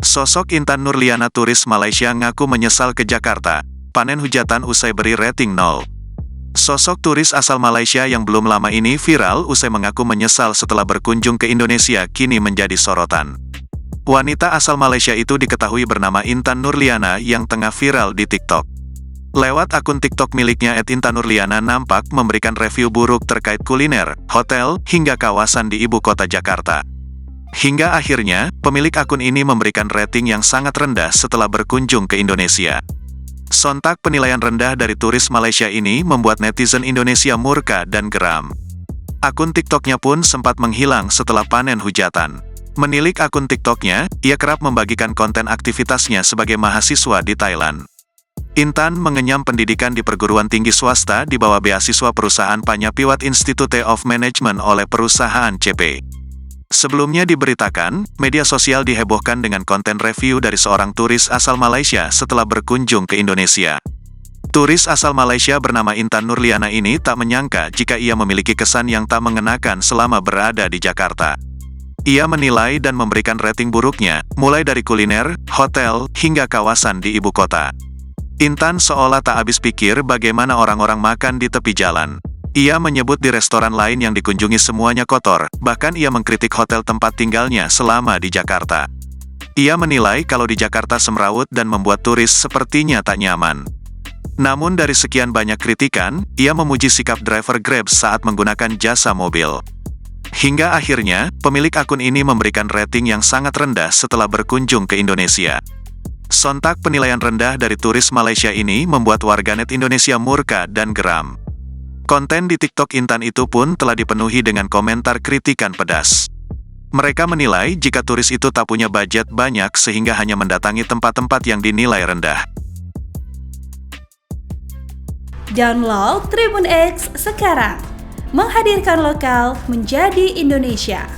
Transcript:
Sosok Intan Nurliana turis Malaysia ngaku menyesal ke Jakarta, panen hujatan usai beri rating 0. Sosok turis asal Malaysia yang belum lama ini viral usai mengaku menyesal setelah berkunjung ke Indonesia kini menjadi sorotan. Wanita asal Malaysia itu diketahui bernama Intan Nurliana yang tengah viral di TikTok. Lewat akun TikTok miliknya @intanurliana nampak memberikan review buruk terkait kuliner, hotel, hingga kawasan di ibu kota Jakarta. Hingga akhirnya, pemilik akun ini memberikan rating yang sangat rendah setelah berkunjung ke Indonesia. Sontak penilaian rendah dari turis Malaysia ini membuat netizen Indonesia murka dan geram. Akun TikToknya pun sempat menghilang setelah panen hujatan. Menilik akun TikToknya, ia kerap membagikan konten aktivitasnya sebagai mahasiswa di Thailand. Intan mengenyam pendidikan di perguruan tinggi swasta di bawah beasiswa perusahaan Panyapiwat Institute of Management oleh perusahaan CP. Sebelumnya diberitakan, media sosial dihebohkan dengan konten review dari seorang turis asal Malaysia setelah berkunjung ke Indonesia. Turis asal Malaysia bernama Intan Nurliana ini tak menyangka jika ia memiliki kesan yang tak mengenakan selama berada di Jakarta. Ia menilai dan memberikan rating buruknya, mulai dari kuliner, hotel, hingga kawasan di ibu kota. Intan seolah tak habis pikir bagaimana orang-orang makan di tepi jalan. Ia menyebut di restoran lain yang dikunjungi semuanya kotor, bahkan ia mengkritik hotel tempat tinggalnya selama di Jakarta. Ia menilai kalau di Jakarta semrawut dan membuat turis sepertinya tak nyaman. Namun dari sekian banyak kritikan, ia memuji sikap driver Grab saat menggunakan jasa mobil. Hingga akhirnya, pemilik akun ini memberikan rating yang sangat rendah setelah berkunjung ke Indonesia. Sontak penilaian rendah dari turis Malaysia ini membuat warganet Indonesia murka dan geram. Konten di TikTok Intan itu pun telah dipenuhi dengan komentar kritikan pedas. Mereka menilai jika turis itu tak punya budget banyak sehingga hanya mendatangi tempat-tempat yang dinilai rendah. Download Tribun X sekarang, menghadirkan lokal menjadi Indonesia.